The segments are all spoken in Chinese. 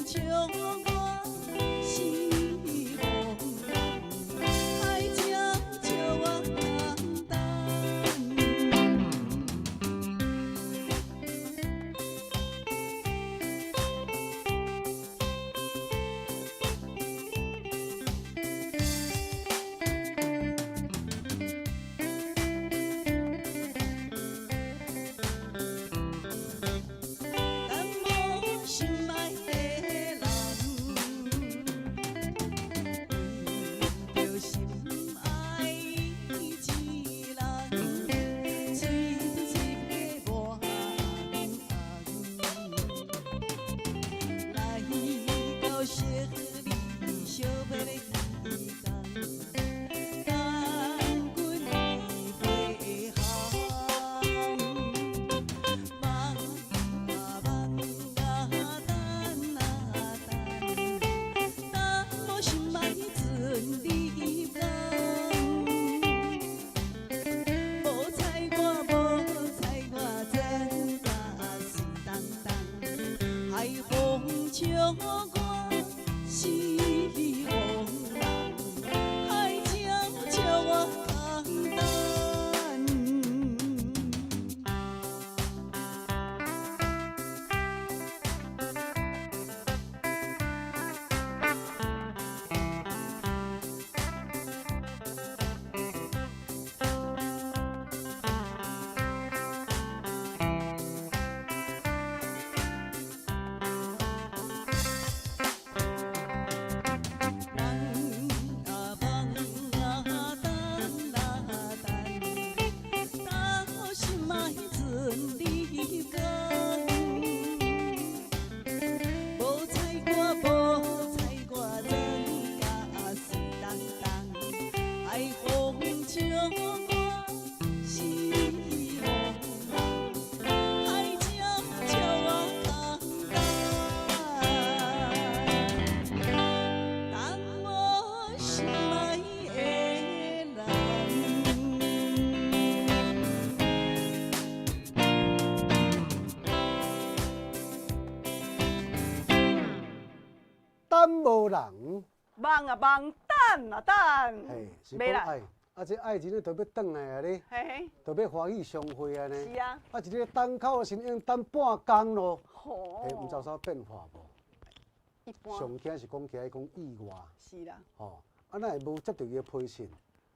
笑我是风人，爱情笑我简单。但无心爱的人，为着心爱一人，随一个陌人，来到惜你惜要的时间，等阮回航。梦啊梦啊等啊等，等无心爱阵离港。无彩我真假是当当，海风笑我是风人，爱情笑我简单。梦啊梦啊等啊等，等心爱阵离港。无彩我真假是当当，爱风笑我是风人，爱情笑我简单。当我心爱的等无人，梦啊梦，等啊等，嘿，是没啦，讲爱，啊，这爱情咧都要转来啊咧，嘿嘿，都要欢喜相会啊呢。是啊，啊，一个等口是用等半工咯，吼嘿，毋知有啥变化无？一般上惊是讲起讲意外，是啦，吼，啊，咱会无接到伊的批信，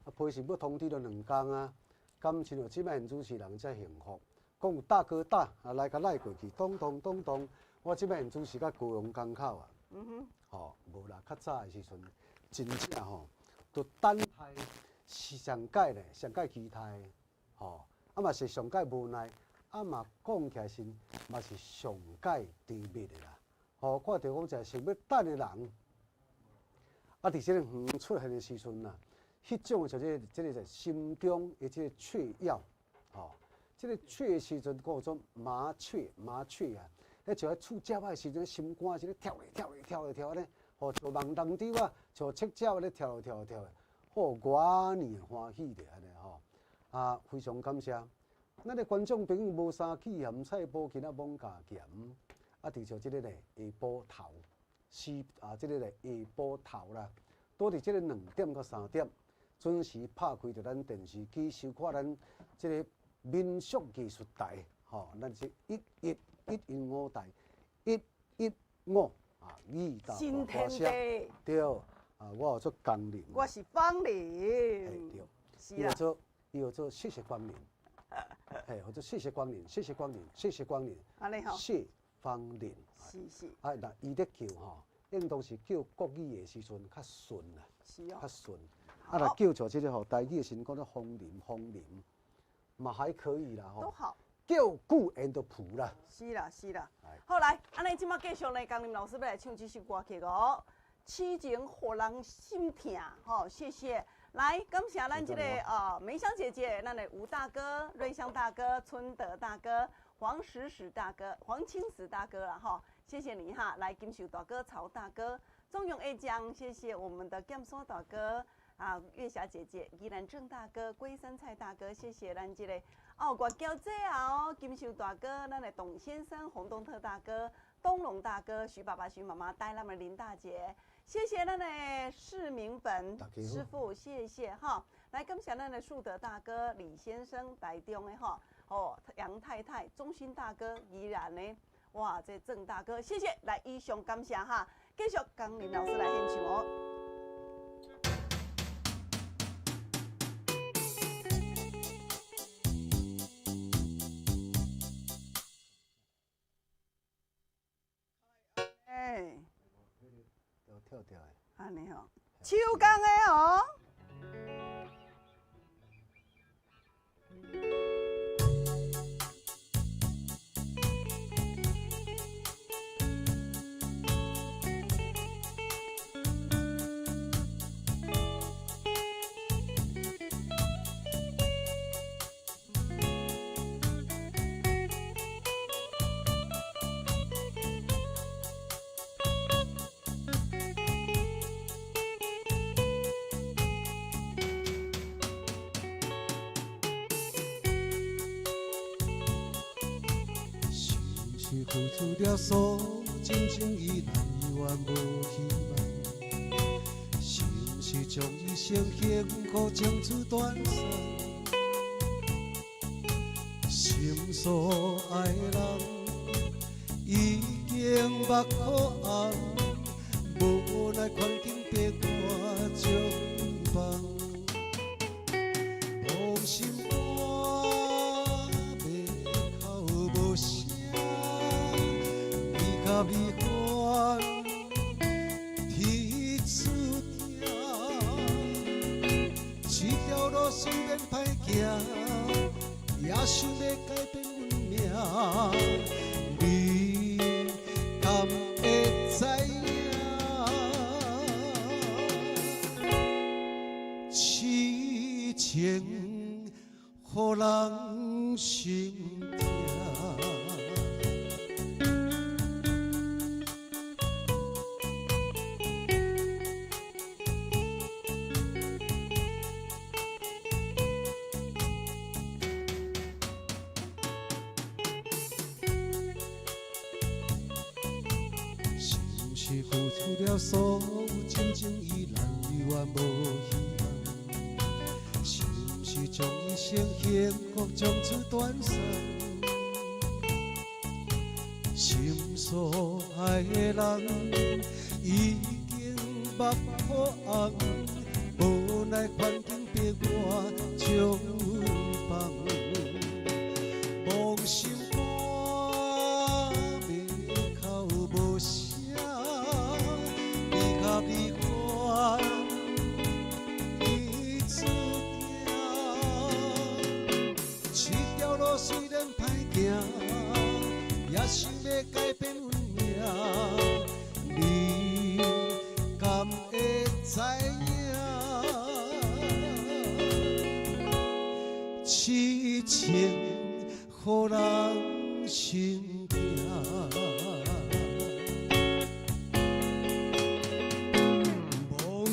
啊，批信要通知了2工啊，感情哦，即摆现主持人才幸福，讲有大哥大啊来甲赖过去，咚咚咚咚，我即摆现主持甲高雄港口啊。嗯哼，吼，无啦，较早的时阵，真正吼，都等待是上届咧，上届期待的，吼，啊嘛是上届无奈，啊嘛讲起来是嘛是上届甜蜜的啦，吼，看到讲一个想要等的人，啊，伫即个远出现的时阵呐，迄种就即个心中的即个雀跃，吼，即个雀的时阵叫做麻雀啊。咧像厝鸟仔的时阵，心肝是咧跳咧，吼像梦当中啊，像赤鸟咧跳咧，吼我呢欢喜的安尼吼，啊非常感谢，咱的观众朋友无三起咸菜煲今仔罔加咸，啊伫像即个咧下晡头，即个咧下晡头啦，多伫即个2点到3点，准时拍开着咱电视机收看咱即个民俗艺术台，吼，咱是115台115啊，语大新天声地，对，啊，我有做工人，我是方嘿玲，对，是啦，伊有做谢谢光临，嘿，或者谢谢光临，谢谢光临，谢谢光临，安尼吼，谢芳龄，是，啊，那伊咧叫吼，应当是叫国语的时阵较顺啦，是哦较，顺，啊，若叫做即个吼台语的时阵，讲做风铃，嘛还可以啦吼。都好，叫久缘就谱啦。是啦，好来，安尼即马继续呢，江林老师要来唱这首歌曲哦，痴情互人心痛，吼，谢谢。来，感谢咱这个梅香姐姐，咱的吴大哥、瑞香大哥、春德大哥、黄石大哥、黄青石大哥啦，哈，谢谢你哈。来，金秀大哥、曹大哥、中永 A 江，谢谢我们的剑山大哥啊，月霞姐姐、宜兰郑大哥、龟山蔡大哥，谢谢咱这个哦，外交姐啊哦，金秀大哥，咱的董先生、洪东特大哥、东龙大哥、徐爸爸、徐妈妈、带咱们林大姐，谢谢咱的市民本师傅，谢谢哈。来，感谢咱的树德大哥、李先生、台中的哈，哦，杨太太、中心大哥依然呢，哇，这郑大哥，谢谢。来，以上感谢哈，继续江林老师来献唱哦。跳跳的，安尼吼，手工的哦。是付出了所有，真正依然永远无希望。是毋是将一生幸福将此断送？心所爱的人已经目眶红，无奈环境逼我将放。无心离欢天注定，这条路虽然歹行，也想要改变阮命。你敢会知影？痴情予人心痛。是付出了所有，真正依然永远无希望。是毋是将一生幸福将此断送？心所爱的人已经目眶红，无奈环境逼我将放。梦心离欢天注定，这条路虽然歹行，也想要改变阮命。你敢会知影？痴情予人心痛。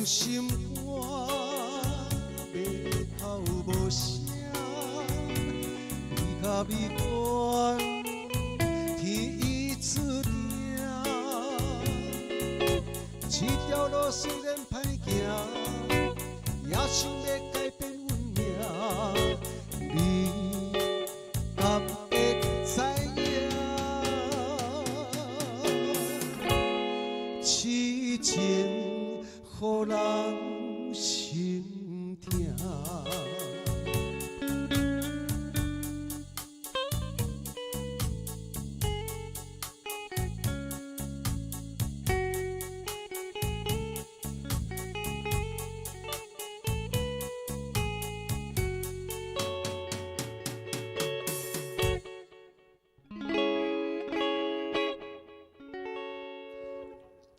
心肝袂哭无声，离合离欢天意注定。这条路虽然歹行，也想要改变阮命。你敢会知影？痴情予人心痛。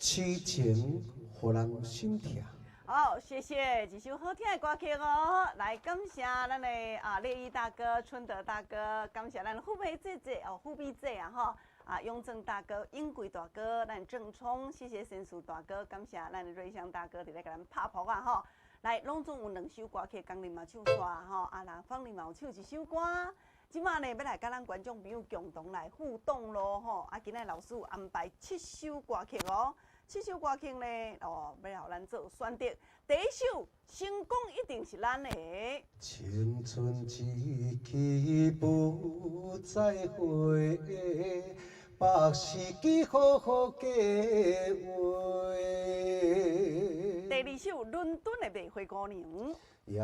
痴情予人心痛。好，谢谢一首好听的歌曲哦。来，感谢咱的烈义大哥、春德大哥，感谢咱的虎皮姐姐哦，虎皮姐啊哈永正大哥、英贵大哥，咱郑聪，谢谢神树大哥，感谢咱的瑞香大哥伫咧甲咱拍谱啊哈。来，拢总有2首歌曲，江林嘛唱煞吼，人方林嘛有唱一首歌。即马呢要来甲咱观众朋友共同来互动咯吼。啊，今仔老师有安排7首歌曲哦，7首歌曲呢哦，要互咱做选择。第一首成功一定是咱的。青春一去不再回，百事记好好计划。第二首伦敦的玫瑰姑娘。夜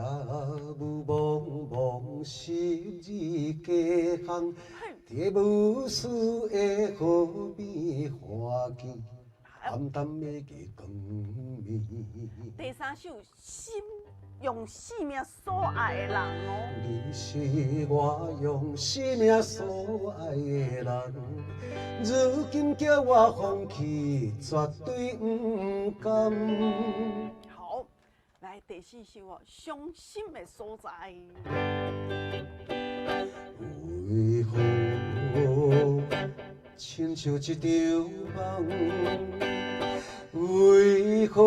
雾蒙蒙，心意家乡，蝶舞丝的好比花枝，淡淡的月光暝。第三首用生命所爱的人哦。你是我用生命所爱的人，如今叫我放弃，绝对不甘。好，来第四首哦，伤心的所在。为何亲像一场梦？为何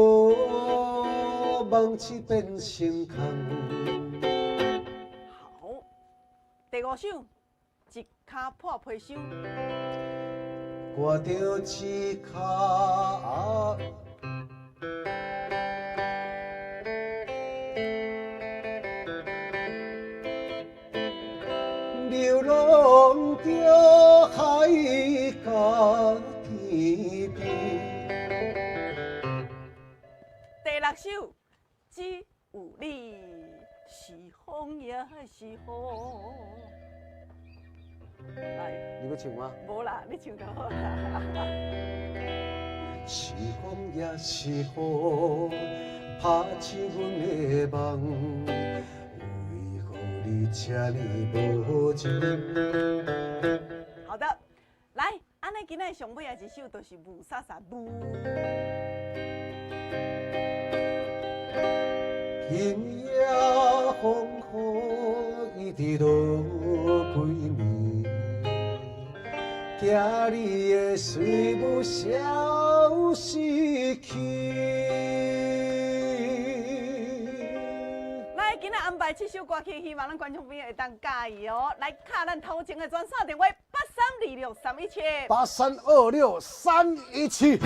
梦似变成空？好，第五首一脚破皮箱。我着一脚。流浪着海角天边。第六首只有你是风也是雨。来，你要唱吗？无啦，你唱就好啦。是风也是雨，拍醒阮的梦。为何你这呢无情？好的，来，安尼今仔上尾的一首就是雾煞煞雾。今夜风雨一直落几暝，惊你的随我消失去。来，今仔安排7首歌曲，希望咱观众朋友会当介意哦。来，卡咱头前的专线电话83263177。83263177。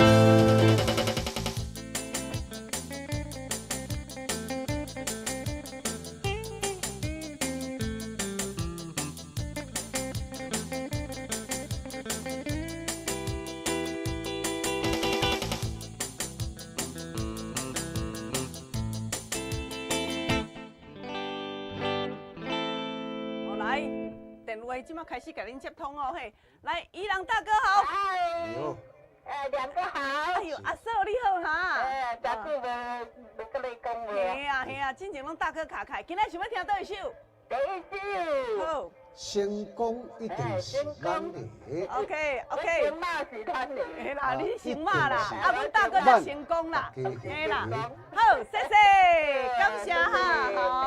即马开始甲恁接通哦嘿，来，宜郎大哥好。嗨，两个好。哎呦，阿嫂你好哈。真久无跟你讲话。嘿啊嘿啊，之前拢大哥卡开，今仔想要听倒一首？第一首。好。成功一定是咱的。OK。成马是咱的。嘿啦，你成马啦，啊，阮大哥就成功啦，嘿啦。好，谢谢，感谢哈，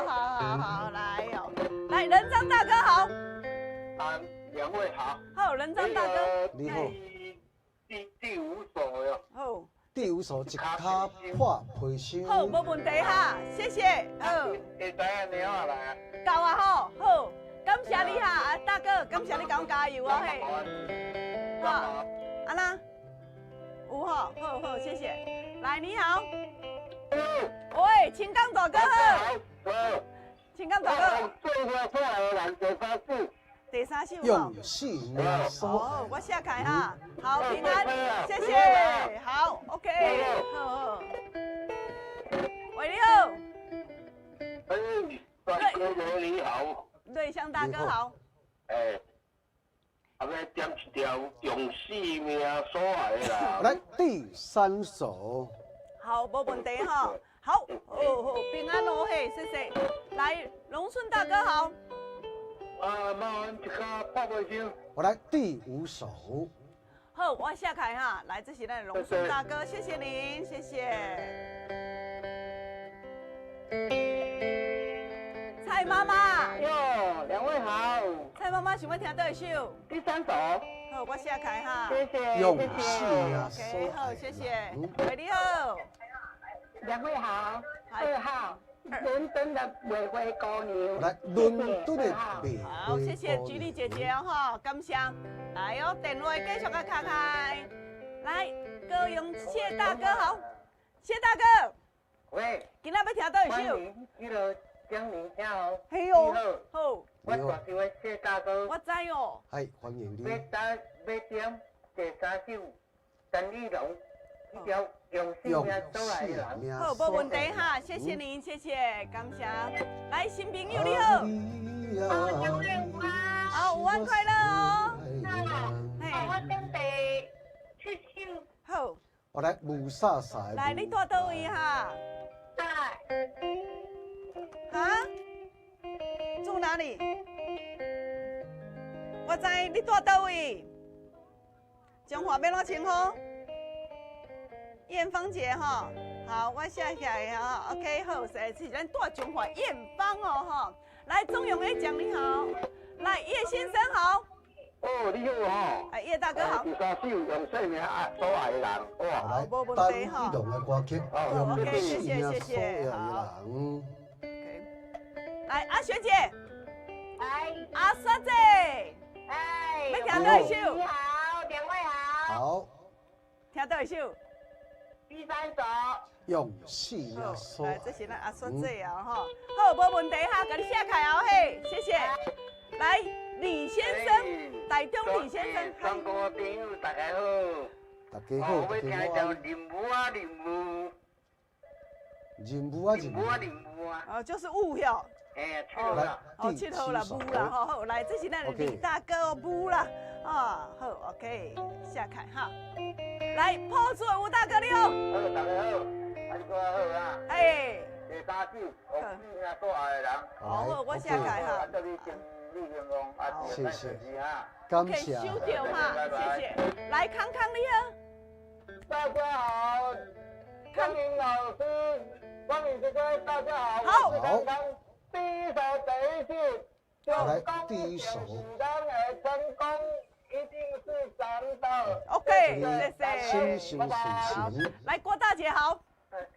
好，来哦，来，仁章大哥好。两位好。好，仁章大哥。你好。第五首哟。好。第五首一脚破皮箱。好，无问题哈，谢谢。好。会知影了啊来。够啊吼，好，感谢你哈，啊大哥，感谢你甲我加油啊嘿。好，安娜。有吼，好，谢谢。来，你好。喂，青冈大哥好。青冈大哥。最会破的人第三首。第三首用性命所哦，我下开哈，好平安，谢谢，好 ，OK， 好。喂，你好。大哥你好。瑞香大哥好。要点一条用生命所爱的啦。来，第三首。好，无问题哈。好，平安哦嘿，谢谢。来，龙顺大哥好。麻烦一脚破皮箱。我来第五首。好，我下开哈。来，这是咱的龙顺大哥，谢谢您，谢谢。蔡妈妈。哟，两位好。蔡妈妈想要听倒一首？第三首。好，我下开哈。谢谢。用性命所爱。好，谢谢。喂，你好。两位好。2号。伦敦的玫瑰姑娘。来，伦敦的玫好，谢谢菊丽姐姐哈，感谢。来哟，电话继续个开开。来，歌咏谢大哥好，谢大哥，喂，今仔要听倒一首？欢迎娱乐江宁好。嘿哟，你好，好，我大舅的谢大哥。我知哦。哎，欢迎要你。点第三首陈立龙一条用性命走来的人。好，无问题哈，谢谢您，谢谢，感谢。来，新朋友你好，好，5万快乐哦。嘿，我准备去秀。好，我来舞萨萨。来，你住倒位哈？哈？住哪里？我知你住倒位？中华要怎称呼？艳芳姐哈，好，我写起来哈 ，OK， 好，是咱住中华艳芳哦哈。来，中永 A 讲你好，来叶先生好，哦，你好哈。哎，叶大哥好。第三首用生命所爱的人，哇。来，无问单题哈一种的歌曲，用 OK，谢谢生命谢谢所有的好人。 OK， 来阿学姐，哎阿莎姐，哎，要听倒一首，你好，两位好。好，听倒一首。第三首。用生命好，所来，这是咱阿叔姐啊哈。好，无问题哈，给你写开哦嘿，谢谢。来，李先生，台中李先生，全国朋友大家好。大家好，我要大听一条家好。任务啊任务，任务啊，任务。任务啊。哦，就是雾哟。哎，错了。哦，佚佗啦，舞啦，好好，来，这是咱的李大哥哦，舞啦，啊，好 OK， 下开哈。来，破处的吴大哥你好，好，大家好，安哥好啊。哎，第三首，用生命所爱的人。好好，我下开哈啊，。祝你生日兴隆，啊，谢谢啊。感 OK，谢。收掉哈，谢谢。来，康康你好，大家好，康明老师，光明哥哥，大家好。好我是康康。第一首第一首，来第一首当然成功一定是咱的。 OK，心谢谢。想事成。来，郭大姐好，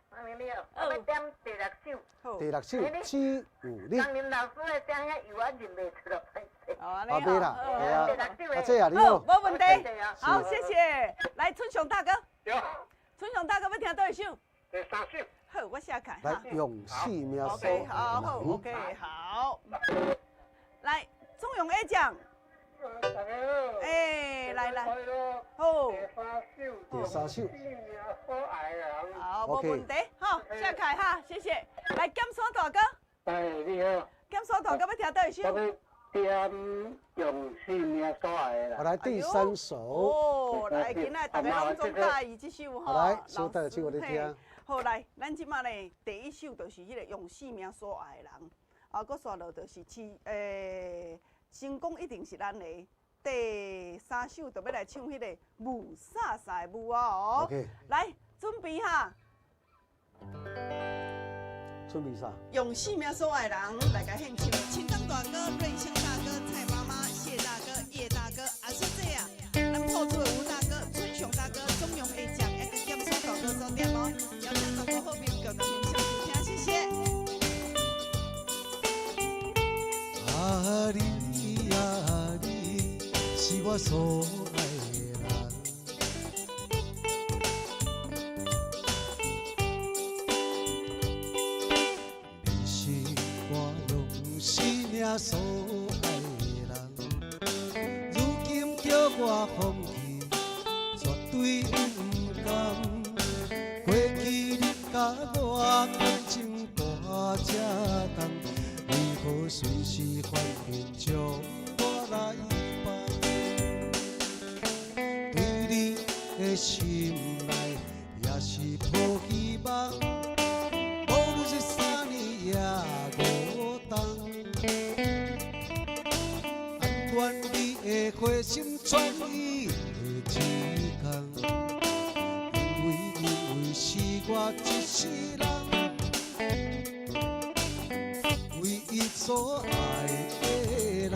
康明你好，我要点第六首。好，第六首只有你。康明老师的声音有我认袂出来，歹势。好，安尼阿妹啦，好系啊，第六首阿姐啊，你好，好。无问题。好，谢谢。来，春雄大哥，有，春雄大哥要听倒一首？第三首。好，我写开来哈。用生命所 OK，好好爱的人。 ，OK，好。来，钟永 A 讲，大家好。哎，来来，快乐。好，第三首。第三首生命所爱的人。好，无 OK 问题，好，写开哈，谢谢。来，剑山大哥，哎，你好。剑山大哥要听倒一首？我要点用生命所爱的人。我来第三首。哦，来，今仔大家拢总介意这首哈。来，首第一首我哋嘿听。好来，咱即马咧第一首就是迄个用生命所爱的人，啊，搁刷落就是成功一定是咱的。第三首就要来唱迄个舞萨萨的舞啊哦。 OK 来，准备哈，准备啥？用生命所爱的人来甲献唱，青江大哥、瑞香大哥、蔡妈妈、谢大哥、叶大哥，啊说这样，咱破处的吴大哥、春雄大哥、钟永 A 酱，一个剑山大哥收点哦，邀请大家好朋友共同欣赏收听，谢谢。啊你啊你，是我所爱的人。你是我用生命所爱的人，如今叫我放弃，绝对不甘。过去你甲我感情大这重，为何随时反面将我来放？对你的心内也是抱希望，无论是3年也5冬，但愿你会回心转意的一天。因为是我一世人，唯一所爱的人。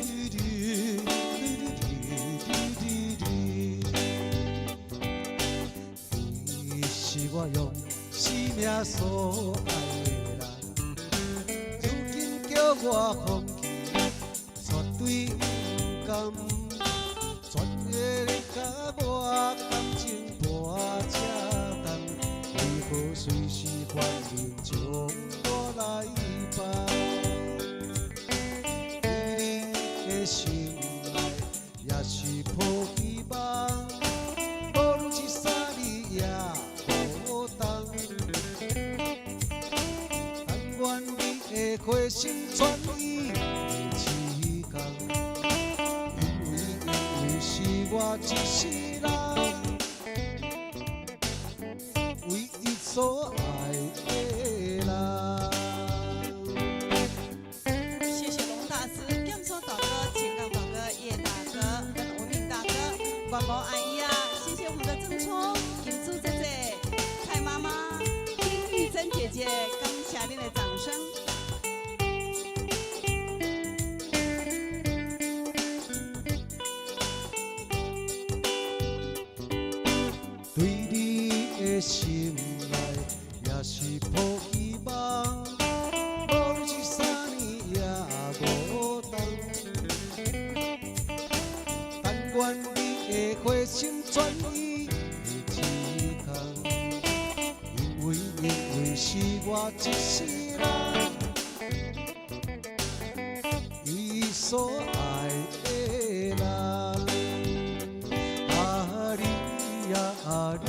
滴滴滴滴滴滴滴。命所爱的人，如今叫我放弃，绝对不甘。全个甲我感情博这重，为何随时反应将我来放？对你的心内也是抱希望，无论一三日也无同。但愿你会回心转意的时光，因为是我一世人唯一所爱的人。谢谢龙大师、剑说大哥、情感大哥、叶大哥跟吴敏大哥，关宝阿姨啊，谢谢我们的郑聪、金珠姐姐、蔡妈妈、丁玉珍姐姐，感谢您的掌声。对你的心内也是抱希望，无论是三年也无同。但愿你会回心转意的一天，因为是我一世人唯一所爱的人。你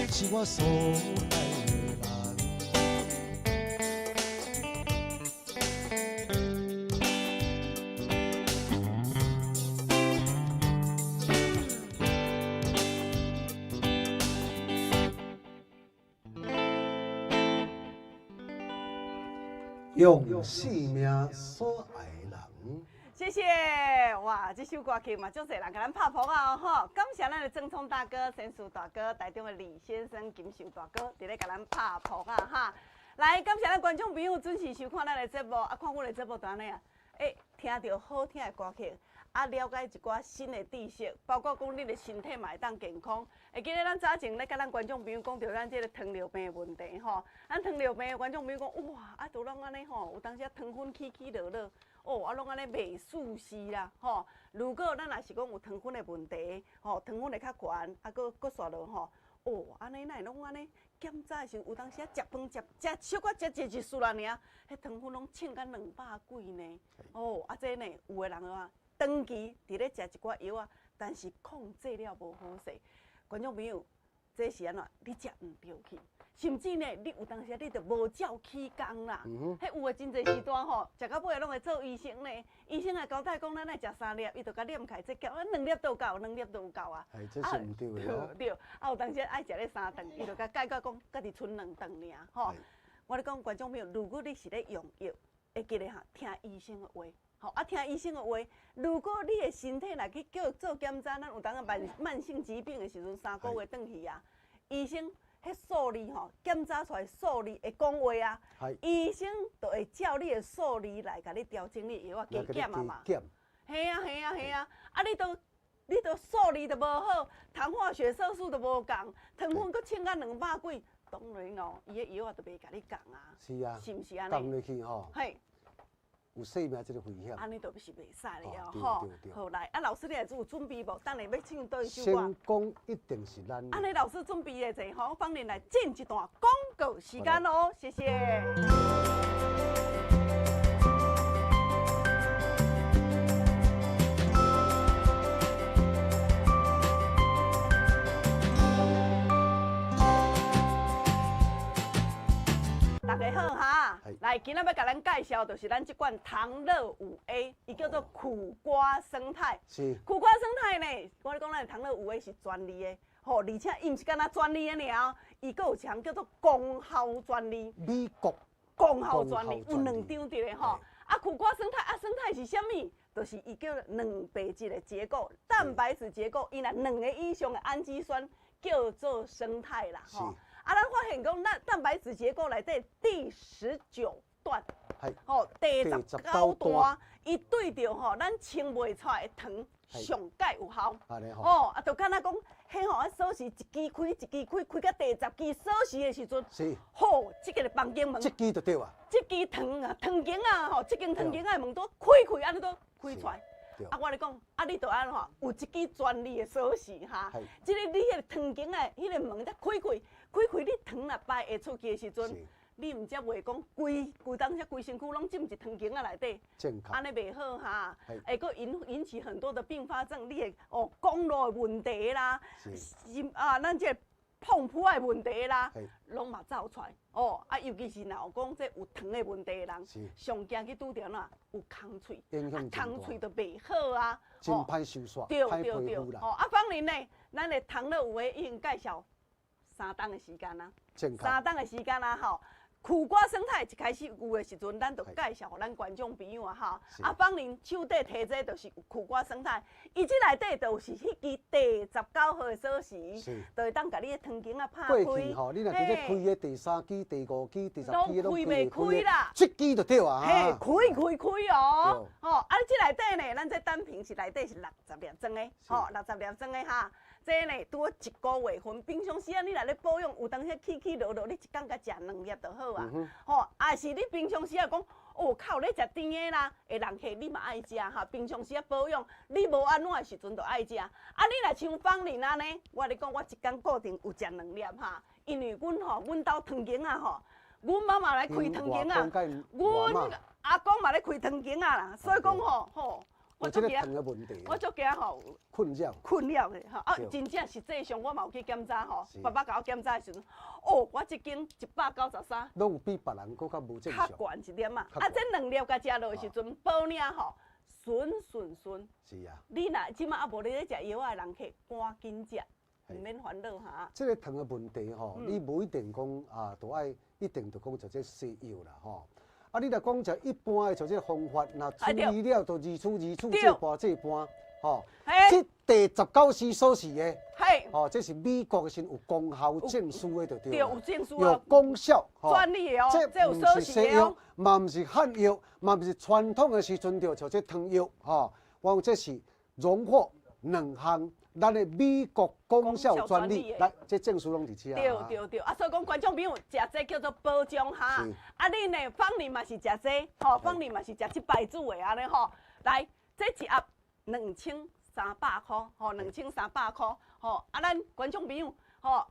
是我所爱的人，用性命所爱的人。谢谢哇！这首歌曲嘛，足侪人甲咱拍谱啊吼！感谢咱的郑聪大哥、陈树大哥、台中的李先生、金秀大哥，伫咧甲咱拍谱啊哈！来，感谢咱观众朋友准时收看咱的节目，啊，看阮的节目就安尼啊！听到好听的歌曲，啊，了解一寡新的知识，包括讲你的身体嘛会当健康。会记得咱早前咧甲咱观众朋友讲到咱这个糖尿病的问题吼，咱糖尿病的观众朋友讲哇，啊，都拢安尼吼，有当时糖分起起落落。哦，啊，拢安尼袂舒适啦，吼。如果咱若是讲有糖分的问题，吼，糖分会较悬，啊，搁刷落吼，哦，安尼哪会拢安尼？检查的时候有当时食饭食小可食一丝啦尔，迄糖分拢称甲200几呢。哦，啊，这呢有的人啊，长期伫咧食一寡药啊，但是控制了无好势。观众朋友，这是安怎？你食毋对去。甚至呢，你有当时你就无照起工啦。迄有诶真侪时段吼，食到尾拢会做医生呢。医生也交代讲，咱爱食3粒，伊就甲念开这胶，2粒都有够，2粒都有够啊。这是毋对的哦。对，啊有当时爱食咧3顿，伊就甲解决讲，家己剩2顿尔吼。我咧讲观众朋友，如果你是咧用药，会记得哈，听医生的话。吼，啊，听医生的话。如果你的身体若去叫做检查，咱有当个慢性疾病的时阵，3个月转去啊，医生。迄数字吼，检查出来数字会讲话啊，医生就会照你的数字来甲你调整你的药啊，加减啊嘛。嘿啊，啊你都数字都无好，糖化血色素都无共，糖分搁称甲200几，当然哦，伊的药啊都袂甲你共啊。是啊，是毋是安尼？降落去吼。嘿。有生命这个危险。安尼就是袂使了吼。好来，啊老师你有准备无？等下要唱倒一首歌。先讲一定是咱。安尼老师准备的者吼，放恁来进一段广告时间咯，谢谢。大家好哈，来，今仔要甲咱介绍，就是咱这款糖乐5A，伊叫做苦瓜生态。是。苦瓜生态呢，我咧讲咱糖乐5A是专利的，吼，而且伊毋是干那专利的尔，伊阁有一项叫做功效专利。美国。功效专利有2张伫咧吼。啊，苦瓜生态生态是啥物？就是伊叫2倍质的结构，蛋白质结构，伊若2个以上的氨基酸叫做生态啦，吼。啊，咱发现讲，咱蛋白质结构内底第19段，吼，第19段，伊对着吼咱清袂出来的糖上界有效。哦，啊，就敢若讲，迄吼啊锁匙一支开一支开，开到第10支锁匙的时阵，是，吼，即个房间门，这支就对啊，即支窗间啊，吼，即间窗间啊门都开安尼都开出来。对啊，我咧讲，啊，你著安吼，有一支专利的锁匙哈是，即个你迄个窗间啊，迄个门才开，你窗若摆下出去的时阵是，你毋则袂讲规当遮规身躯拢进一窗间啊内底，健康安尼袂好哈是，会佫引起很多的并发症，你会公路的问题啦，咱这碰扑的问题啦是，拢嘛走出来尤其是若有讲这有糖的问题的人是，上惊去拄着哪有空喙，影响真大空喙就袂好啊，真歹收煞，对歹对对，皮肤啦，芳玲呢，咱的糖乐有诶已经介绍3档的时间啦健康， ，3档的时间啦吼。苦瓜生态一开始有的时阵，咱就介绍互咱观众朋友啊哈。芳玲手底摕这就是苦瓜生态，伊这内底就是迄支第19号的锁匙，就会当甲你的窗间啊拍开。过去吼，你若直接开迄第3支、第5支、第10支拢开袂开啦，这支就对啊，嘿，开哦，啊，这内底呢，咱这单瓶是内底是60粒装的，60粒装的哈。这呢，拄1个月份，平常时啊，你若咧保养，有当时起落落，你一工甲食2粒就好啊。啊是你平常时啊讲，靠咧食甜的啦，会人客你嘛爱食哈。平常时啊保养，你无安怎的时阵就爱食。啊，你若像芳玲安尼，我咧讲，我一工固定有食2粒哈，因为阮兜窗间啊阮妈妈来开窗间啊，阮阿公嘛咧开窗间啊啦，所以讲我这个糖的问题，我足惊困扰的真正实际上我嘛有去检查爸爸甲我检查的时阵，我一斤193，拢有比别人搁较无正常，较悬一点啊。这2粒甲食落的时阵，保领顺。是啊。你若即马无咧食药的人客，赶紧食，唔免烦恼哈。这个糖的问题你无一定讲都爱一定就讲就这西药啦啊，你若讲就一般的就这方法，那处理了就二处这般这第19支锁匙的，这是美国先有功效证书的，就对有证书有功效，专利的这有锁匙的嘛唔是汉药，嘛唔是传统的时阵就这汤药我这是荣获2项咱的美国功效专利，来这证书拢伫遮。对，所以讲观众朋友食这叫做保障哈。你呢，芳玲嘛是食这，芳玲嘛是食这牌子的安尼来，这一盒2300块，2300块咱观众朋友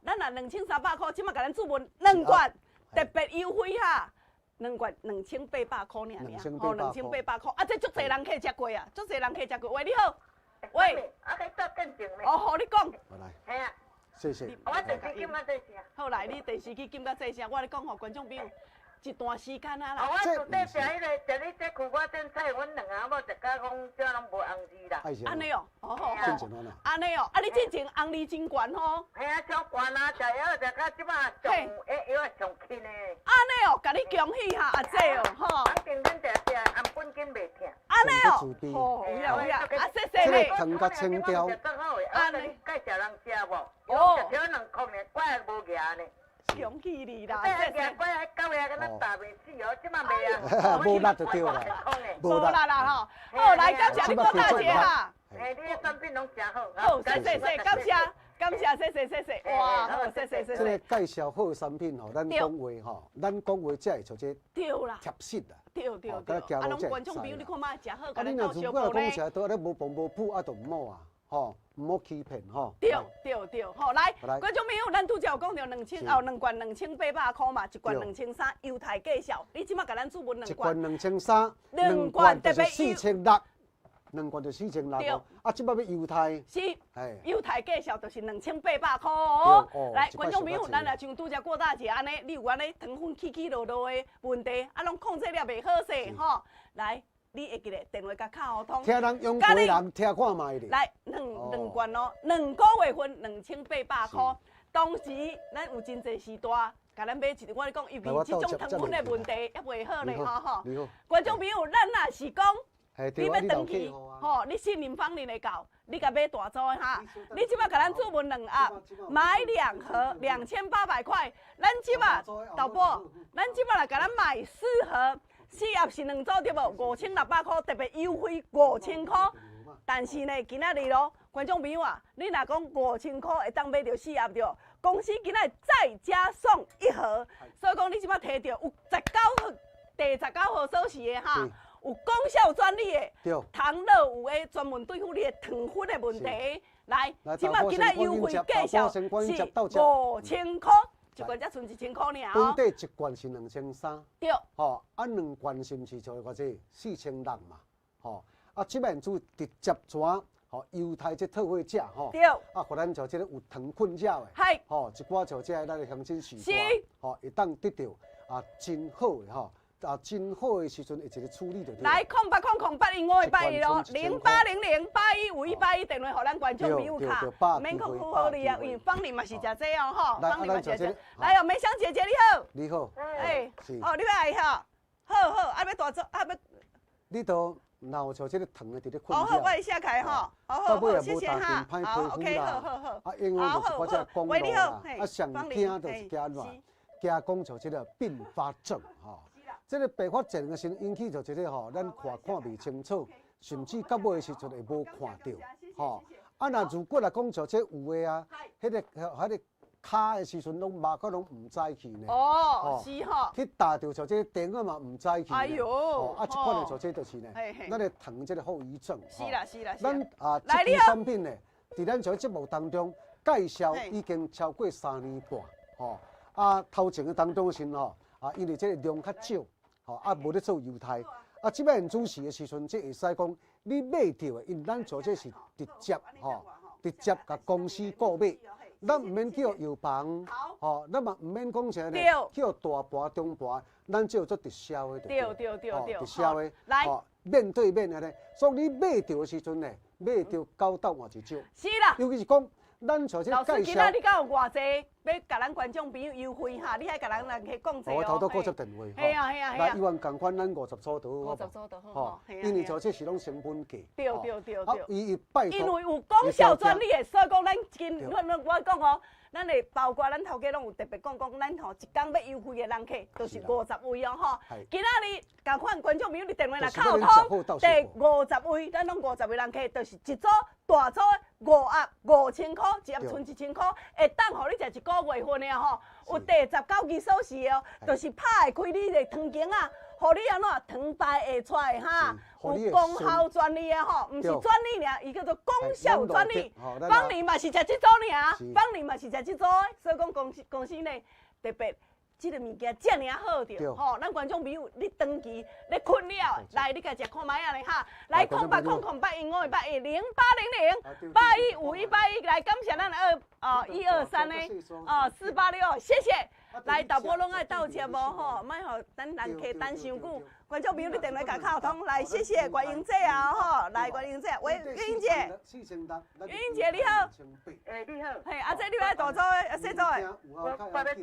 咱若2300块，即马甲咱注文2罐，特别优惠哈。2罐2800块尔，2800块，这足侪人客食过啊，足侪人客食过。喂，你好。喂，可以做更正咧。好，你讲。来，系啊，谢谢。我第4金仔这些。好来，你第4期金甲这些，我咧讲互观众朋友一段时间啊啦。我昨底食迄个，食你这苦瓜蒸菜，阮2阿某食甲讲，这拢无红字啦。安尼哦，正常啊啦。安尼哦，你之前红字真悬吼。系啊，上悬啊，食药食到即马上药上轻的。安尼哦，甲你恭喜哈，阿姐哦，肯定阮食按本金袂疼。安尼哦，有呀，谢谢你。糖甲青椒。安尼介绍人食无？一条2块呢，怪无牙呢。恭喜你啦！谢谢。怪还9个，敢若大袂死哦，即马袂啊。无力就对啦。无力啦好，来感谢你郭大姐哈。你的产品拢真好。好，谢，感谢，谢。哇，好，谢。这个介绍好的产品咱讲话咱讲话才会像这贴实啦。对，拢观众朋友你看嘛，食好，甲咱到小宝咧。讲起来都咧无缝无谱就唔好啊，唔好欺骗对，来，观众朋友，咱拄则有讲到2罐2800块嘛，1罐2300，犹太介绍，你即马甲咱注文2罐。1罐2300，2罐就是4600。2罐就4600即摆要犹太。是，犹太介绍就是2800块哦。来，观众朋友，咱若像拄则郭大姐安尼，你有安尼糖分起落落的问题，拢控制了袂好势来。你会记得电话甲卡互通，听人用过人听看卖咧。来两罐哦，2个月份2800块。当时咱有真侪时段，甲咱买一个，我咧讲，因为即种糖分的问题也袂好咧观众朋友，咱若是讲，你要长期你信任芳玲的教，你甲买大组的哈。你即摆甲咱注文2盒，买2盒2800块。咱即摆导播，咱即摆来甲咱买4盒。4盒是2组对无？5600块，特别优惠5000块。但是呢，今仔日咯，观众朋友啊，你若讲5000块会当买到4盒对，公司今仔日再加送1盒，所以讲你即摆摕到有19号，第19号锁匙的哈，有功效专利的，对，唐乐有诶专门对付你的糖分的问题。来，即摆今仔优惠介绍是5000块，一罐才剩1000块尔本哦。底一罐是2300，对，吼，啊2罐是毋是就偌济4000人嘛，吼，啊即摆主直接转，吼犹太这特惠价，吼，对，啊，互咱像即个有糖困扰的，嗨，吼，一寡像即个咱的乡亲时是代，吼，会当得到啊真好的吼。啊，真好的时阵会一个处理就对。来0800因我的8一咯，0800815181电话，互咱观众朋友卡，免去符合你啊，因为芳玲嘛是食这哦吼，芳玲嘛是食这。来哦，梅香姐姐你好。你好。哎，是。哦，你要来哈？好好，啊要大做，啊要。你都若有像这个糖的伫咧困扰。好，我会下开哈。好，谢谢哈。好 ，OK， 好。啊，因为就是我这公路啦，啊上惊就是惊乱，惊讲像这个并发症吼。这个并发症的时引起就一个吼，咱看袂清楚，甚至到尾的时阵会无看到，吼。啊，那如果来讲像这有的啊，迄个骹的时阵拢目壳拢唔知去呢。哦，是吼。去打到像这电话嘛唔知去呢。哎呦。啊，一款的像这就是呢，咱的糖这个后遗症。是啦，是啦。咱啊，这支产品呢，伫咱像节目当中介绍已经超过3年半，吼。啊，头前的当中的时吼，啊，因为这个量较少。吼啊，无咧做犹太，啊，即摆主持的时阵，即会使讲你买到的，因咱做这是直接吼，直接甲公司购买，咱唔免叫药房，吼，咱嘛唔免讲啥呢，叫大盘中盘，咱只有做直销的，对，直销的，来，面对面的呢，所以你买到的时阵呢，买到9到换1少，是啦，尤其是讲咱像这介绍，老师今仔你敢有偌济？要甲咱观众朋友优惠哈，你还甲咱人去讲者哦。我头都顾接电话。系啊。来，以往共款咱50组都好。 50组都好。吼，因为像这是拢成本价。对。啊，伊拜托。因为有功效专利的，所以讲我讲哦，咱的包括咱头家拢有特别讲，咱吼一工要优惠的人客，就是50位哦吼。今仔日共款观众朋友你电话来敲通，第50位，咱拢50位人客，就是一组大组5盒5000块，一盒剩1000块，会当互你食1个月份的吼。有第19支锁匙哦，就是拍会开你的糖经啊，互你安怎糖排会出来哈。有功效专利的吼，毋是专利尔，伊叫做功效专利。芳玲嘛是食这组尔，芳玲嘛是食这组，所以讲公司呢特别。这个物件遮尔好着，吼，咱观众朋友，你长期咧困扰，来，你家食看卖啊咧哈，来0800因我的0800080181，来感谢咱123呢，486，谢谢。来，导播拢爱到节目吼，莫互咱人客等伤久。观众朋友，你电话甲敲通，来，谢谢关英姐啊吼，来关英姐，喂，英姐，英姐你好，你好，嘿，阿姐你要大组的，小组的？我要大包的。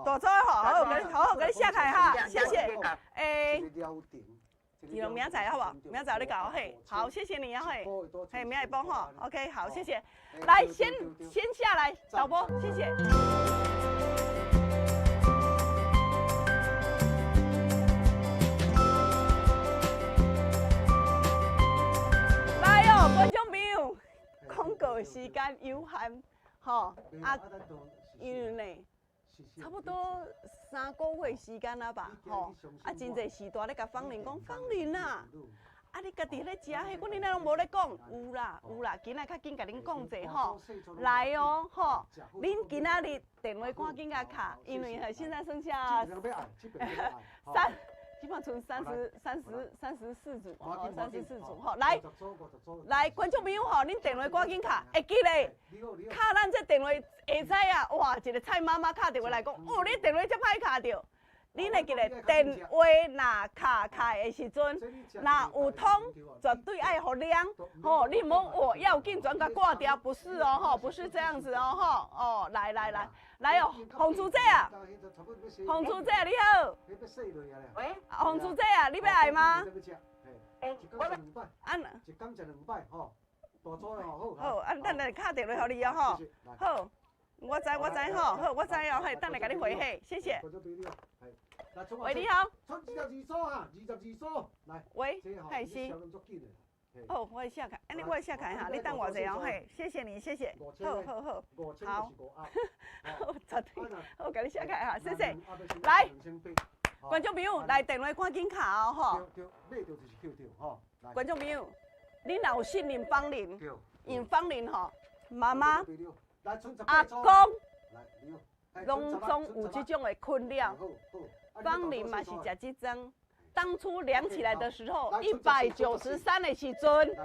大组的吼，好给你下开哈，谢谢。你明仔载好不好？明仔载你搞嘿，好，谢谢你啊嘿，嘿，明仔帮哈 ，OK， 好，谢谢。来，先下来，导播，谢谢。观众朋友，广告时间有限，吼啊，因为呢，差不多3个月时间了吧，吼啊，真侪时代咧甲芳玲讲，芳玲啊，啊你家己咧食迄，阮恁拢无咧讲，有啦，今仔较紧甲恁讲者吼，来哦，吼，恁今仔日电话赶紧甲卡，因为现在剩下基本剩34组哦，34组吼，来，观众朋友吼，恁电话赶紧卡，会记咧，卡咱这电话会知啊，哇，一个蔡妈妈卡电话来讲，哦，你电话这歹卡着，恁会记咧，电话若卡开的时阵，若有通，绝对爱互亮，吼，你莫我要紧转甲挂掉，不是哦，吼，不是这样子哦，吼，哦，来哦，洪珠姐啊，洪珠姐你好。喂。洪珠姐啊，你要来吗？按。一工食2摆吼，大组的吼好。好，咱来敲电话互你哦吼。好，我知吼，好，我知哦，嘿，等下甲你回嘿，谢谢。喂，你好。22组哈，22组，来。喂，嘿是。哦，我会下开，安尼我会下开哈，你等我者哦，嘿，谢谢你，谢谢，好好好，好，好，绝对，我给你下开哈，谢谢。来，观众朋友，来电话赶紧卡哦，吼。观众朋友，你若有信任芳龄，因芳龄吼，妈妈、阿公，拢总有这种的困扰。芳龄嘛是食这种。当初量起来的时候，193的时阵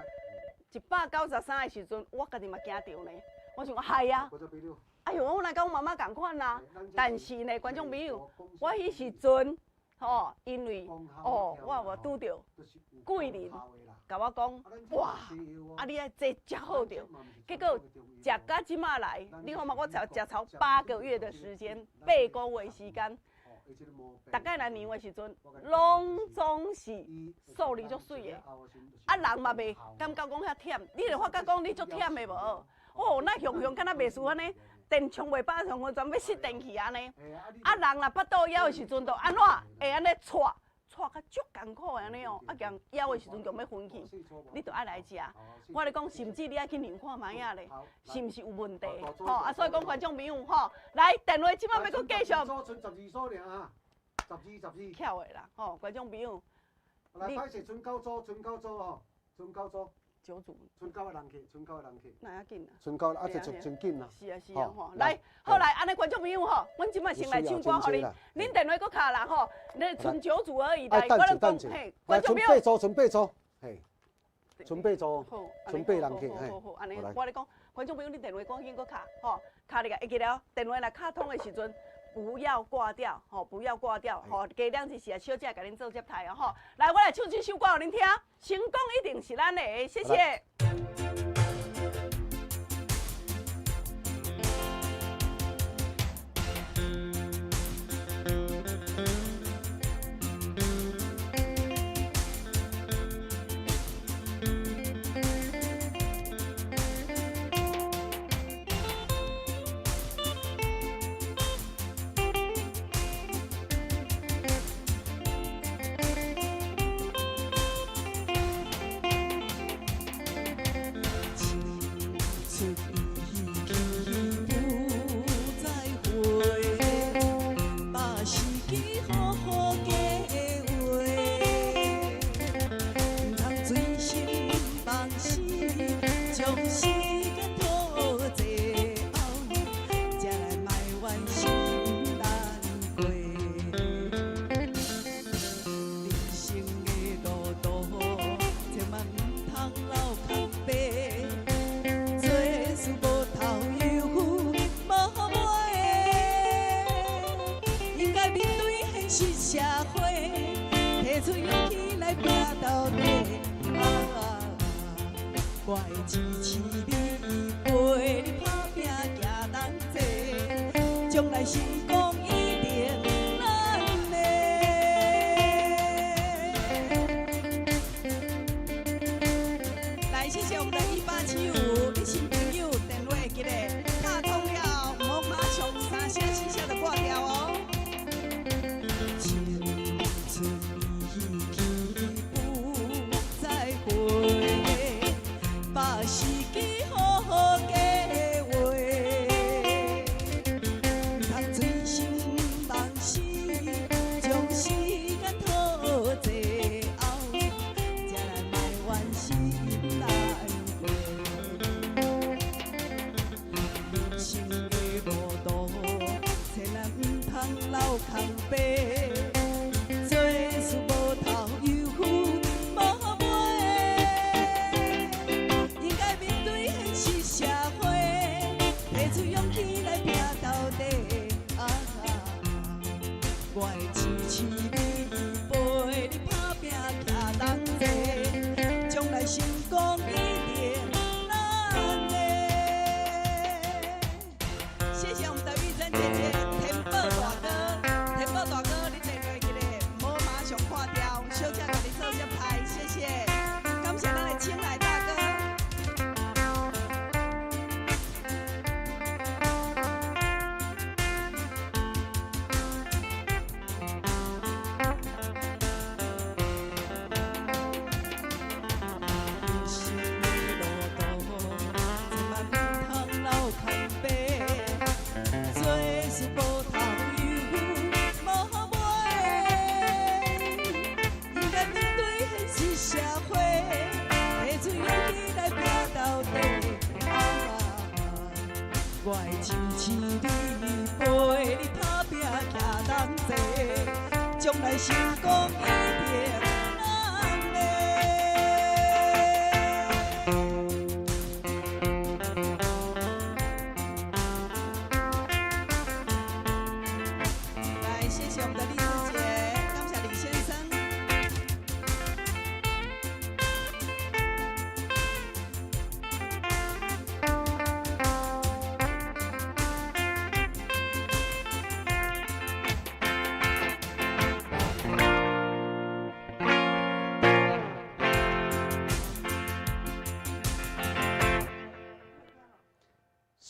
，193的时阵，我家己嘛惊到呢。我想讲，系啊，哎呦，我来甲我妈妈共款啦。但是呢，观众朋友，我迄时阵，吼，因为我有拄着贵人，甲我讲，哇，啊你爱这食好着。结果食到即马来，你看嘛，我才食超8个月的时间，8个月时间。大概来年的时阵，拢总是数字足水的，啊人嘛袂感觉讲遐忝，你就发觉讲你足忝的无？哦，那雄雄敢若袂输安尼，电充袂饱，雄雄全要熄电去安尼。啊人若腹肚枵的时阵，就安怎会安尼喘较足艰苦的安尼哦，啊强枵的时阵强要昏去，你就爱来食。我咧讲，甚至你爱去量看卖啊咧，是毋是有问题？吼啊，所以讲观众朋友吼，来电话即摆要搁继续。12组尔啊，12。巧的啦，吼，观众朋友。来，歹势，剩9组吼，剩9组。9组。剩9个人去，哪要紧啊？剩9啊，就真紧啦。是啊，吼，来，好来，安尼观众朋友吼，阮即摆先来唱歌，互恁，恁电话搁卡啦吼，你剩9组而已，来，我咧讲，嘿，观众朋友。准备组，嘿。准备组，准备人去，好，安尼，我咧讲，观众朋友，你电话赶紧搁卡，吼，卡你个，会记了，电话来卡通的时阵，不要挂掉，吼，不要挂掉，吼，加两一时啊，小姐甲恁做接待哦，吼，来，我来唱这首歌互恁听，成功一定是咱的，谢谢。我会支持你，陪你打拼，行人济，将来成功一定咱的。来，谢谢我们的1875，你新朋友电话记得打通了，莫马上3声4声就挂掉哦。把时机好好计划，通专心忙死，将时间讨济后，才来卖完心来过。我会亲像你，陪你打拼行同齐，将来成功一定咱的。来，谢谢我们的丽子姐，感谢李先生。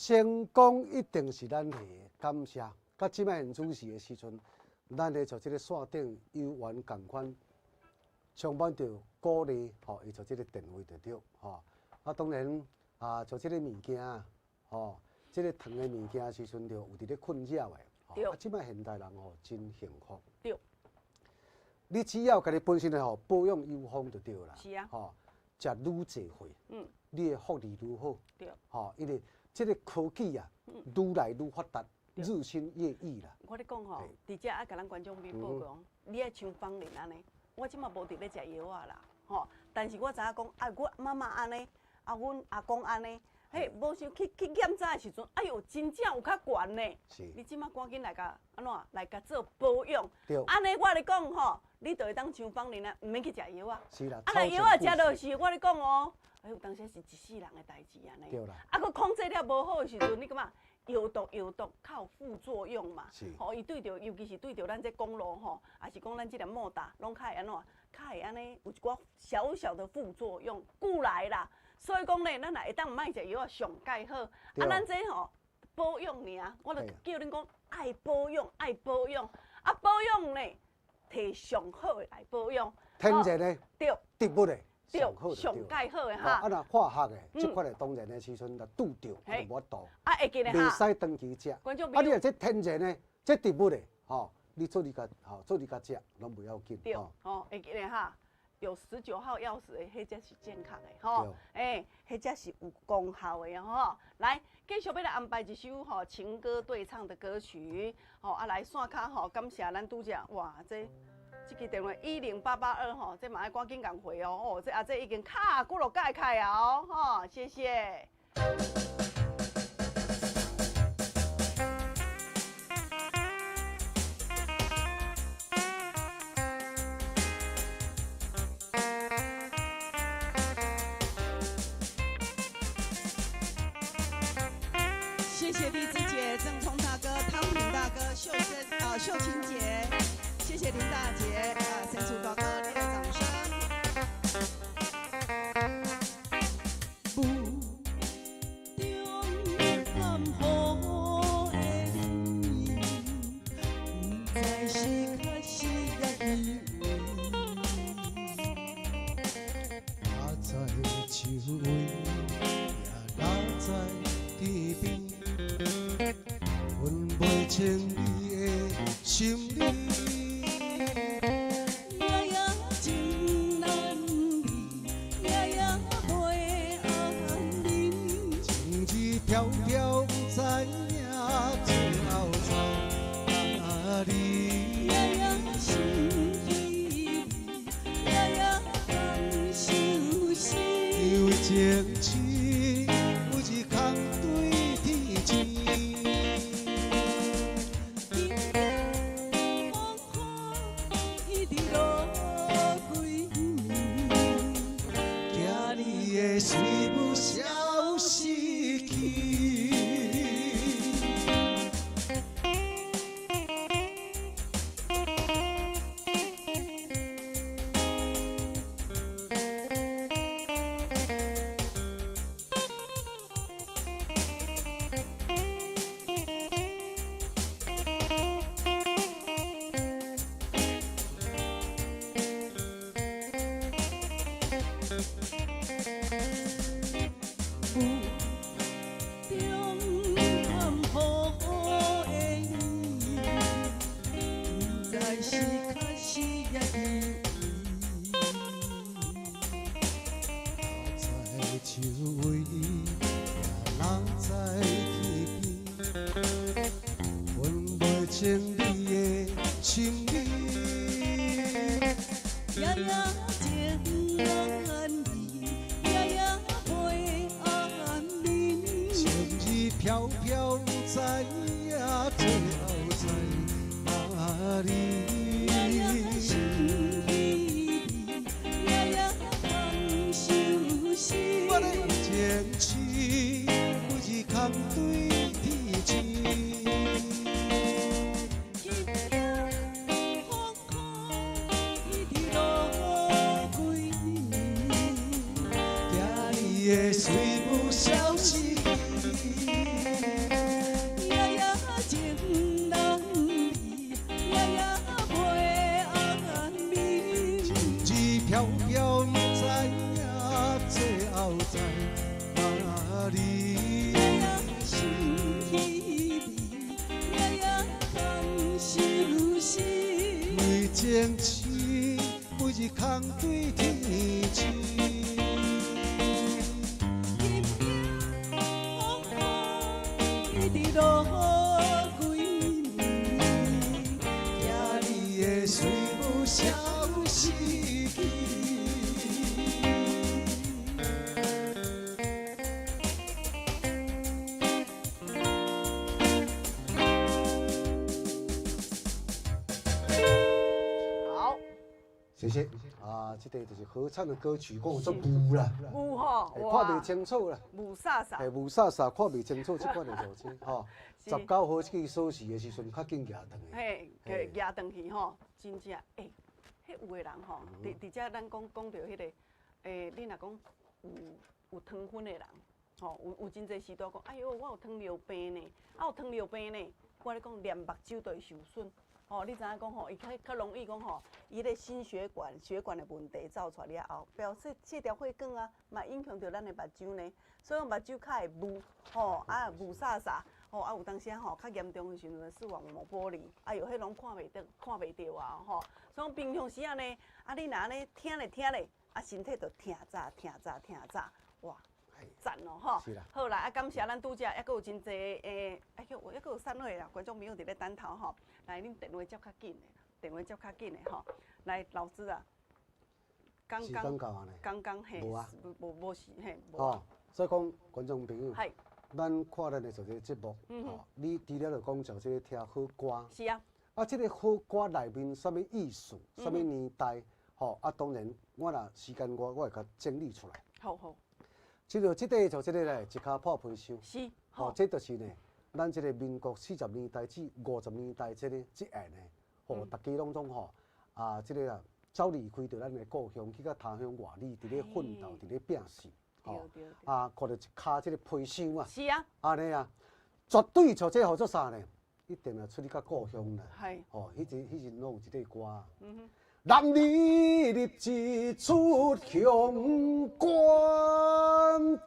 成功一定是咱的，感谢。到即摆现主持的时阵，咱咧像即个线顶有缘共款，充满着鼓励，吼，伊像即个电话就对，吼。啊，当然啊，像即个物件，吼，即个糖的物件时阵，就有伫咧困扰的。对。啊，即摆现代人吼真幸福。对。你只要家己本身的吼保养有方就对啦。是啊。吼，食愈济货，你的福利愈好。对。吼，因为这个科技啊，愈来愈发达，日新月异啦。我咧讲吼，伫遮啊，甲咱观众朋友报讲，你爱像芳龄安尼，我即马无伫咧食药啊啦，吼。但是我知影讲，啊，我妈妈安尼，啊，阮阿公安尼，嘿，无想去检查的时阵，哎哟，真正有较悬呢。是。你即马赶紧来甲安怎来甲做保养？对。安尼我咧讲吼，你就会当像芳龄啊，毋免去食药啊。是啦。啊，若药啊食落是，我咧讲哦。哎，有当时是一世人的代志安尼。对啦。啊，佮控制了无好的时阵，你感觉药毒较有副作用嘛？是。吼，伊对着，尤其是对着咱这公路吼，也是讲咱这个莫达，拢较会安怎？较会安尼有一寡小小的副作用，故来啦。所以讲咧，咱也会当毋爱食药啊，上介好。啊，咱这吼保养尔，我就叫恁讲爱保养，爱保养。啊，保养咧，摕上好的来保养。天然的。对。植物的。对，上介好的哈。啊，若化学的，即款的当然的时阵，若拄着就无法度。啊，会记得哈。袂使长期食。啊，你若这天然的，这植物的，吼，你做你家食，拢袂要紧。对，吼，会记得哈。有19号钥匙的，迄才是健康的，吼。迄才是有功效的吼。来，继续要来安排一首吼情歌对唱的歌曲，吼啊来线卡吼，感谢咱拄只，哇这。这支电话10882吼，这嘛要赶紧共回哦。哦，这已经卡几落盖开啊哦，吼，谢谢。谢谢荔枝姐、郑聪大哥、汤平大哥、秀琴姐。谢谢林大姐，陈楚哥哥，热烈掌声。雾中含雨的雨，不知是确是也以为。哪在树尾，也哪在地边，分袂清你的心里。飘飘不知影最后在哪里？夜夜心依依，夜夜感相思。因为情痴，有一空对天前。今日风雨一直落几年，今日的水不消失去。树尾，也人在天边。成你的心意。夜夜情安意，夜夜陪安眠。情意飘飘，不知影最后在哪里。夜夜想起你，夜夜空想思。我的情痴，每日空对天星。一片风雨，一直落几年。惊你的水母消失。夜夜情难离，夜夜陪安眠。情意飘飘，不知影最后在哪里。夜夜想起你，夜夜空想思。为情痴，每日空对天星。一片风雨，一直落几年。惊你的水母消失。好，谢谢啊，这个就是合唱的歌曲，讲有足舞啦，有吼，看袂清楚啦，雾煞煞，雾煞煞看袂清楚，即款的路子吼。是19号去锁匙的时阵，较紧举转的。嘿，嘿举举转去吼，真正诶，迄有的人吼，伫遮咱讲到迄个，你若讲有糖分的人，吼，有真侪时段讲，哎哟，我有糖尿病呢，有糖尿病呢，我咧讲连目睭都会受损。吼，你知影讲吼，伊较容易讲吼，伊咧心血管的问题走出来了后，表示这条血管啊，嘛影响到咱的目睭呢，所以目睭较会雾，吼啊雾煞煞，吼啊有当时吼较严重的时阵视网膜剥离，哎哟，迄拢看袂到啊，吼，所以平常时啊呢，啊你若安尼听咧，啊身体就听早，哇！赞哦吼是啦，好啦，啊感谢咱拄则，还佫有真侪还佫有3位啦，观众朋友伫咧等头吼，来恁电话接较紧的吼，来老师啊，刚时间刚到啊呢。刚刚嘿，无啊无时嘿，无哦，所以讲观众朋友，系咱看咱的做这个节目，哦，你除了就讲就这个听好歌，是啊，啊，这个好歌内面什么意思，什么年代，吼，啊，当然我若时间我会甲整理出来。好，即个即个就即个咧，一骹破皮箱，是吼，好，这就是呢，咱即个民国40年代至50年代即个即下呢，吼，大家拢吼，啊，即个啊，走离开着咱的故乡，去到他乡外里，伫咧奋斗，伫咧拼死，吼，对，啊，看着一骹即个皮箱啊，是啊，安尼啊，绝对像这号做啥呢？一定要出去到故乡啦，系，吼，迄阵拢有一个歌啊。嗯男儿立志出乡关，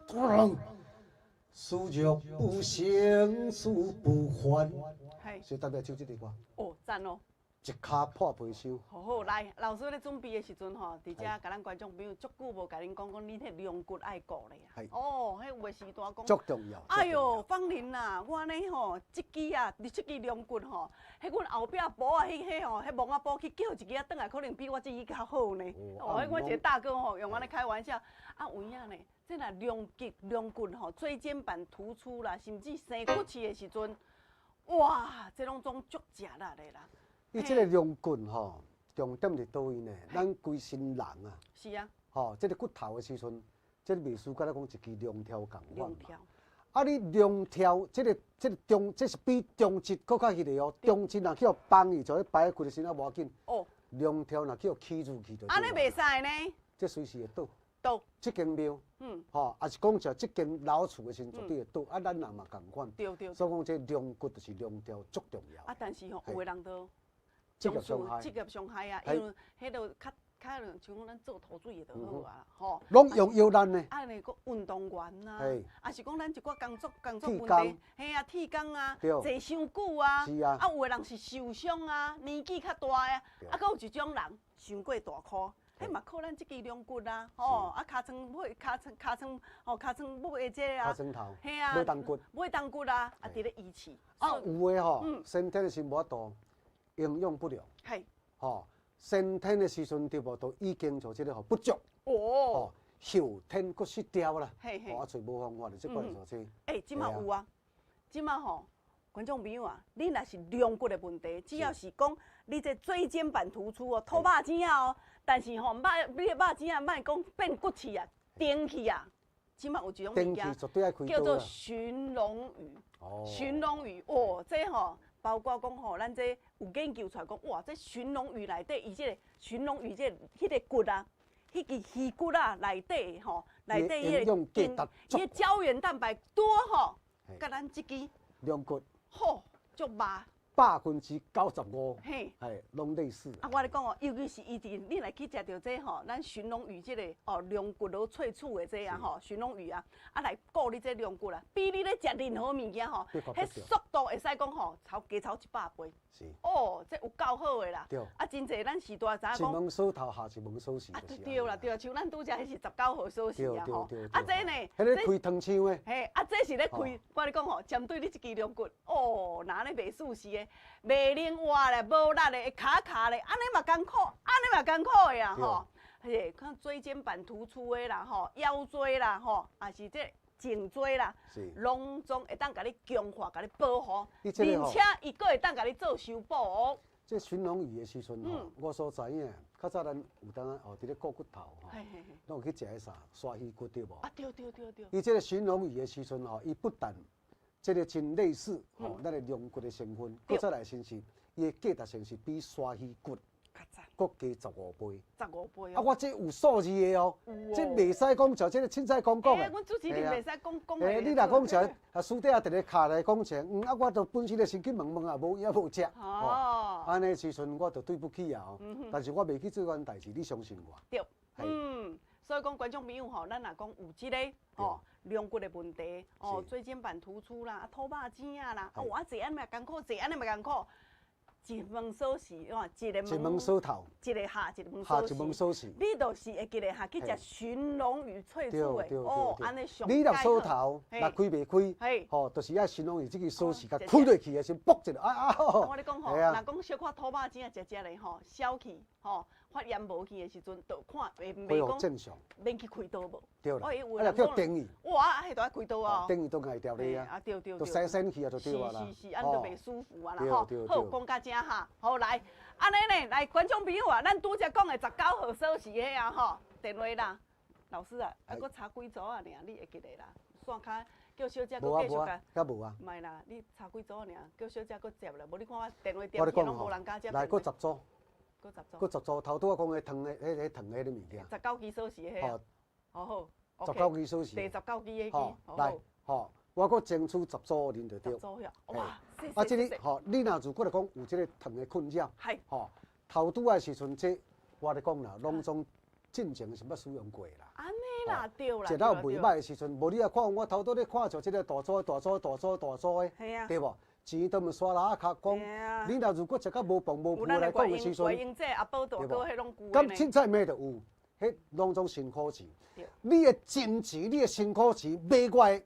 思若不成，思不还。系，所以代表唱这个歌，哦，赞哦。一骹破皮箱。好，来，老师咧准备的时阵吼，伫遮甲咱观众朋友足久无甲恁讲恁迄龙骨爱顾咧啊。哦，迄有的时段讲。足重要。哎哟，芳玲呐，我呢吼，即支啊，你即支龙骨吼，迄阮后壁埔啊，迄吼，迄毛仔埔去叫一支啊，转来可能比我即支较好呢。哦，迄阮一个大哥吼，用安尼开玩笑，啊有影呢，这若龙骨吼，椎间盘突出啦，甚至生骨刺的时阵，哇，这拢总足食力的啦。伊即个龙骨吼，重点伫倒位呢？咱规身人啊，是啊，吼，即个骨头的时阵，即个秘书甲咱讲一支龙条共款嘛。龙条，啊，你龙条，这是比中指搁较迄个哦。中指若去互放伊，就咧摆骨的身啊无要紧。哦，龙条若去互起入去就。安尼袂使呢？这随时会倒。倒，即间庙，吼，也是讲就即间老厝的时阵绝对会倒。啊，咱人嘛共款。对。所以讲这龙骨就是龙条足重要。啊，但是吼，有的人都职业伤害，职业伤害啊，因为迄个较像讲咱做土水的就好啊，吼。拢用摇篮呢。啊，那个运动员呐，啊是讲咱一寡工作铁问工题，嘿啊，铁工啊，对坐伤久啊，是啊啊有的人是受伤啊，年纪较大啊，啊，搁有一种人伤过大箍，迄迄嘛靠咱即支龙骨啦，吼，啊尻川尾尻川尾的这啊，尻川头，嘿啊，尾当骨，尾当骨啦，啊伫咧仪器，啊有诶吼，嗯先天是无法度营养不良，系，吼，先天的时阵对无都已经就即个吼不足，哦，吼，后天佫失调啦，嘿嘿吼，啊，找无方法就即款所说，即嘛有啊，即嘛吼。观众朋友啊，你若是龙骨的问题，只要是讲你这椎间盘突出哦，吐肉子啊哦，但是吼你的肉子啊，莫讲变骨气啊、顶去啊，即嘛有一种物电件器绝对爱开叫做刀啦，寻龙鱼。哦，寻龙鱼哦，这吼包括讲吼，咱这有研究出来讲，哇，这寻龙鱼内底，伊这个寻龙鱼这迄个骨啊，迄个鱼骨啊内底吼，内底营养价值伊个胶原蛋白多吼嘿，甲咱即支两骨好足麻， 95%，嘿。哎，拢类似。啊，我咧讲哦，尤其是伊伫你来去食到这吼，咱寻龙鱼这个哦，龙骨都萃取的这啊吼，寻龙鱼啊，啊来顾你这龙骨啦，比你咧食任何物件吼，迄速度会使讲吼，加超100倍。是。哦，这有够好的啦。对。啊，真济咱时代知影一讲。门锁头下一门锁匙。啊，对啦，对，像咱拄则迄是19号锁匙啊吼。对。啊，这呢？迄个开汤箱的。嘿，啊，这是咧开，我咧讲吼，针对你一支龙骨，哦，若咧卖素食的，卖灵活咧，无力咧，会卡卡咧，安尼嘛艰苦，安尼嘛艰苦的啊吼。嘿，看椎间盘突出的啦吼，腰椎啦吼，也是这颈椎啦，拢总会当甲你强化，甲你保护，而且伊阁会当甲你做修补哦。这寻龙鱼的时阵吼，我所知影，较早咱有当哦，伫咧顾骨头吼，拢有去食迄啥刷鱼骨对无？啊，对。伊这个寻龙鱼的时阵吼，伊不但这个真类似吼，咱的龙骨的成分，搁再来先是伊的价值先是比刷鱼骨搁加15倍。15倍啊，我这有数字的哦，这袂使讲像这个凊彩讲的。阮主持人袂使讲的。你若讲像啊，私底下伫咧卡来讲像，啊，我都本身咧先去问问啊，无也无食。哦。安尼时阵我就对不起啊，但是我袂去做款代志，你相信我。对。所以讲观众朋友吼，咱若讲有即个吼龙骨的问题，哦，椎间盘突出啦，吐肉子啊啦，哦，我坐安尼嘛艰苦，坐安尼嘛艰苦。一门锁匙，哇，一门锁头，一个下一门下一门锁匙，你就是会记得下去食寻龙鱼萃取的，哦，安尼上。你若锁头，若开袂开，吼，就是爱寻龙鱼这个锁匙，甲开落去的先爆一下，我咧讲吼，若讲小可吐肉子啊，食咧吼，消气，吼，发炎无去的时阵，就看袂讲正常，免去开刀无。对啦，啊，叫定义。哇，迄都爱开刀啊！定义都爱调理啊。啊，对。都洗身去啊，就对啊啦。是，安都袂舒服啊啦吼。对。好，讲甲正哈，好来，安尼呢，来观众朋友啊，咱拄则讲的19号锁匙迄啊吼，电话啦，老师啊，还佫差几组啊？尔，你会记得啦？线卡叫小姐佫继续甲。甲无啊？唔系啦，你差几组尔？叫小姐佫接啦，无你看我电话点起拢无人敢接。来，佫10组。佫10组，头拄我讲的糖的，迄糖的迄物件。19支锁匙迄啊。好。19支锁匙。第19支迄支。来，吼，我佫争取10组恁就对。10组呀，哇！啊，即个吼，你若如果来讲有即个糖的困扰，吼，头拄的时阵，这我咧讲啦，拢总进前是捌使用过啦。安尼啦，对啦。食到袂歹的时阵，无你啊看我头拄咧看着即个大组的，对无？钱都毋刷啦，卡讲，你若如果食到无饭无铺来讲的时阵，对无？咁凊彩咩都有，迄拢总辛苦钱。你的金钱，你的辛苦钱，买我的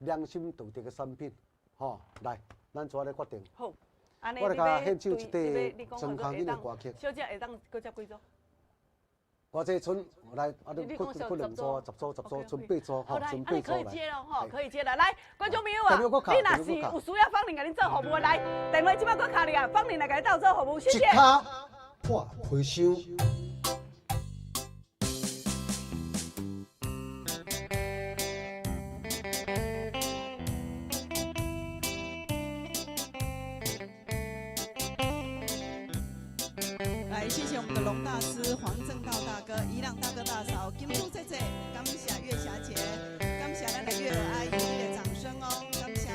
良心道德的产品，吼，来，咱怎咧决定？好，我来甲献唱一块陈康英的歌曲。小姐会当搁接几组？我这村来，啊，你2组、10组、准备组，好，准备组来。可以接了哈，可以接了。来，观众朋友啊，你若是有需要芳玲甲恁做服务，来，电话即摆搁卡你啊，芳玲来甲你斗做服务，谢谢。一卡破回收。来，谢谢我们的龙大师黄正道大哥、宜良大哥大嫂、金珠姐姐，感谢月霞姐，感谢咱的月娥阿姨的掌声哦，感谢。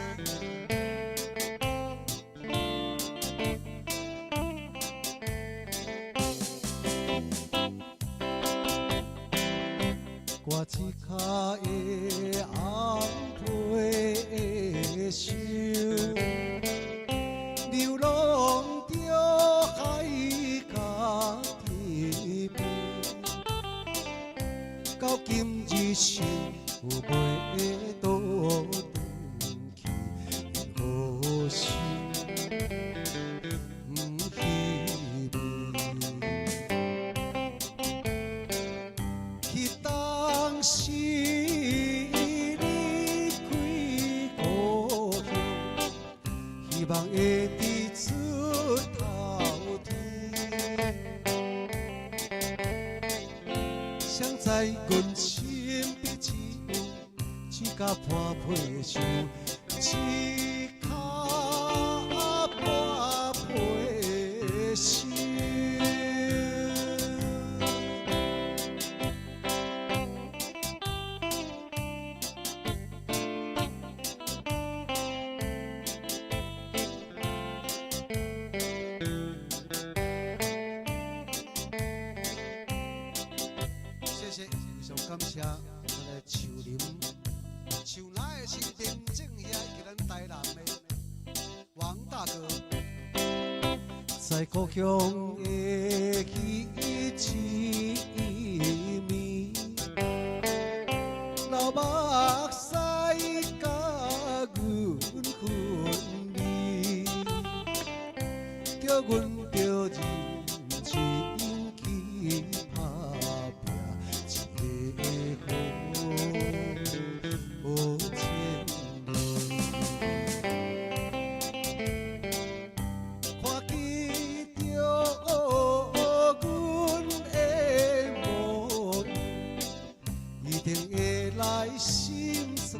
我一脚的红皮袖，流浪着海角天边。生有袂倒转去，好心不稀微。去当时你开故乡，希望会伫出头天。谁知阮身边只有一甲破皮箱，一脚破皮箱。谢谢，非常感谢咱的树林，树来的心田正遐给咱台南的王大哥，在故乡的彼一暝，老目屎甲阮分离，叫阮着认真去打拼。一个好前路，看见着阮的模样，一定会来心酸。